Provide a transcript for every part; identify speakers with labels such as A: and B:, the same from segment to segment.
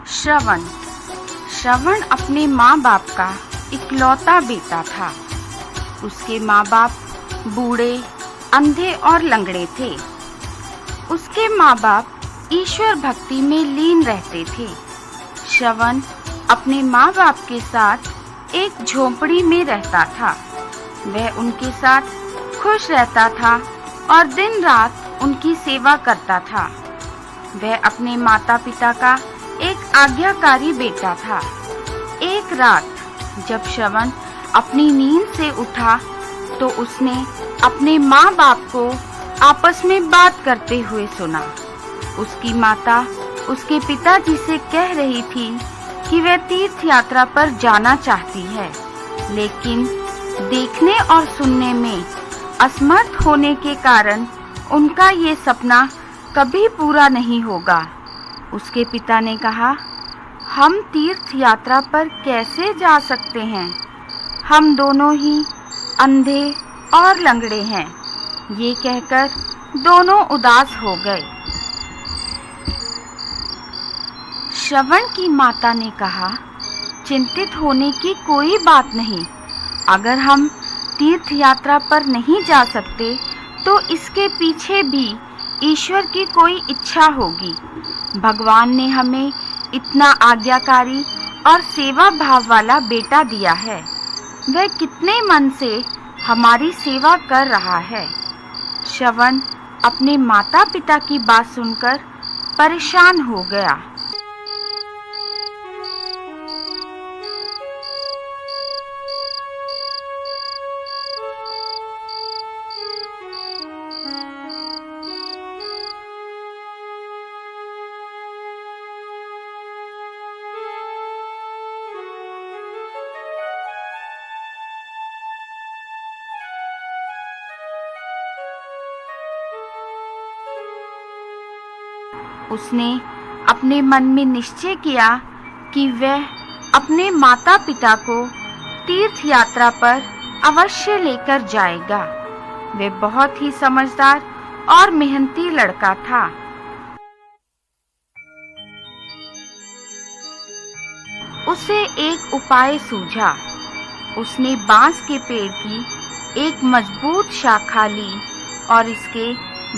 A: श्रवण। श्रवण अपने माँ बाप का इकलौता बेटा था। उसके माँ बाप बूढ़े, अंधे और लंगड़े थे। उसके माँ बाप ईश्वर भक्ति में लीन रहते थे। श्रवण अपने माँ बाप के साथ एक झोपड़ी में रहता था। वह उनके साथ खुश रहता था और दिन रात उनकी सेवा करता था। वह अपने माता पिता का एक आज्ञाकारी बेटा था। एक रात जब श्रवण अपनी नींद से उठा तो उसने अपने माँ बाप को आपस में बात करते हुए सुना। उसकी माता उसके पिताजी से कह रही थी कि वह तीर्थ यात्रा पर जाना चाहती है, लेकिन देखने और सुनने में असमर्थ होने के कारण उनका ये सपना कभी पूरा नहीं होगा। उसके पिता ने कहा, हम तीर्थ यात्रा पर कैसे जा सकते हैं? हम दोनों ही अंधे और लंगड़े हैं। ये कहकर दोनों उदास हो गए। श्रवण की माता ने कहा, चिंतित होने की कोई बात नहीं। अगर हम तीर्थ यात्रा पर नहीं जा सकते तो इसके पीछे भी ईश्वर की कोई इच्छा होगी। भगवान ने हमें इतना आज्ञाकारी और सेवा भाव वाला बेटा दिया है। वह कितने मन से हमारी सेवा कर रहा है। श्रवण अपने माता पिता की बात सुनकर परेशान हो गया। उसने अपने मन में निश्चय किया कि वह अपने माता पिता को तीर्थ यात्रा पर अवश्य लेकर जाएगा। वह बहुत ही समझदार और मेहनती लड़का था। उसे एक उपाय सूझा। उसने बांस के पेड़ की एक मजबूत शाखा ली और इसके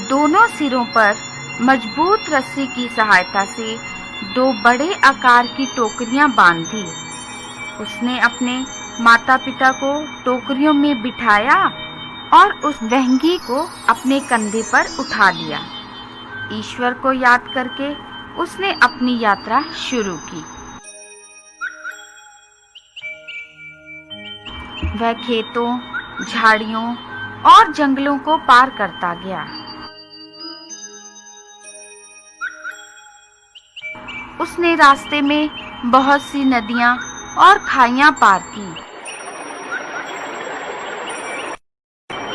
A: दोनों सिरों पर मजबूत रस्सी की सहायता से दो बड़े आकार की टोकरियां बांधी। उसने अपने माता पिता को टोकरियों में बिठाया और उस वहंगी को अपने कंधे पर उठा लिया। ईश्वर को याद करके उसने अपनी यात्रा शुरू की। वह खेतों, झाड़ियों और जंगलों को पार करता गया। उसने रास्ते में बहुत सी नदियां और खाइयां पार की।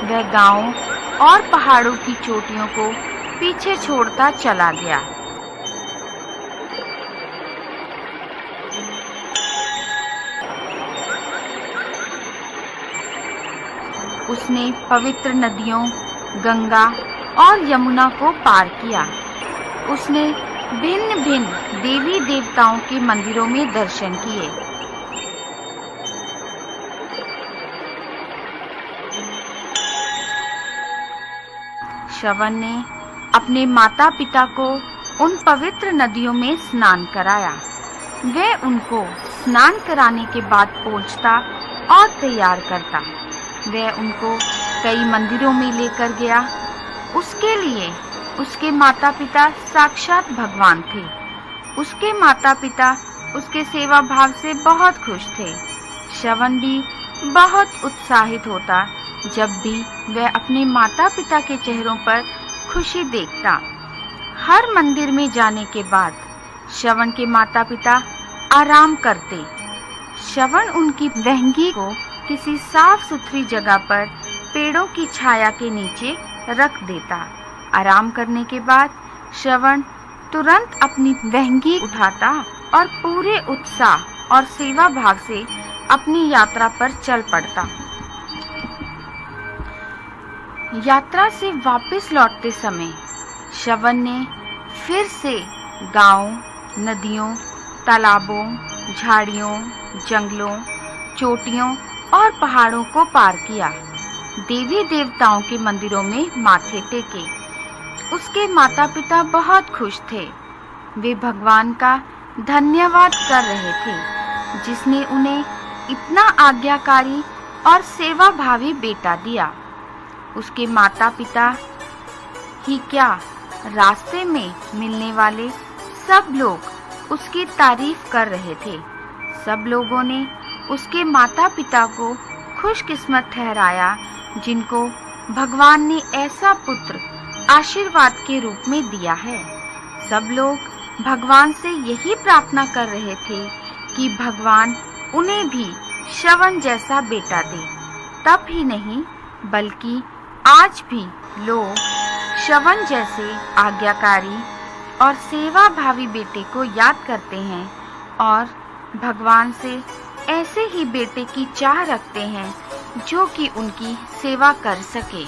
A: वह गांवों और पहाड़ों की चोटियों को पीछे छोड़ता चला गया। उसने पवित्र नदियों गंगा और यमुना को पार किया। उसने भिन्न भिन्न देवी देवताओं के मंदिरों में दर्शन किए। श्रवण ने अपने माता पिता को उन पवित्र नदियों में स्नान कराया। वह उनको स्नान कराने के बाद पोंछता और तैयार करता। वह उनको कई मंदिरों में लेकर गया। उसके लिए उसके माता पिता साक्षात भगवान थे। उसके माता पिता उसके सेवा भाव से बहुत खुश थे। श्रवण भी बहुत उत्साहित होता जब भी वह अपने माता पिता के चेहरों पर खुशी देखता। हर मंदिर में जाने के बाद श्रवण के माता पिता आराम करते। श्रवण उनकी वहंगी को किसी साफ सुथरी जगह पर पेड़ों की छाया के नीचे रख देता। आराम करने के बाद श्रवण तुरंत अपनी वहंगी उठाता और पूरे उत्साह और सेवा भाव से अपनी यात्रा पर चल पड़ता। यात्रा से वापस लौटते समय श्रवण ने फिर से गांवों, नदियों तालाबों, झाड़ियों, जंगलों, चोटियों और पहाड़ों को पार किया। देवी देवताओं के मंदिरों में माथे टेके। उसके माता-पिता बहुत खुश थे। वे भगवान का धन्यवाद कर रहे थे जिसने उन्हें इतना आज्ञाकारी और सेवाभावी बेटा दिया। उसके माता-पिता ही क्या, रास्ते में मिलने वाले सब लोग उसकी तारीफ कर रहे थे। सब लोगों ने उसके माता-पिता को खुशकिस्मत ठहराया जिनको भगवान ने ऐसा पुत्र आशीर्वाद के रूप में दिया है। सब लोग भगवान से यही प्रार्थना कर रहे थे कि भगवान उन्हें भी श्रवण जैसा बेटा दे। तब ही नहीं बल्कि आज भी लोग श्रवण जैसे आज्ञाकारी और सेवाभावी बेटे को याद करते हैं और भगवान से ऐसे ही बेटे की चाह रखते हैं जो कि उनकी सेवा कर सके।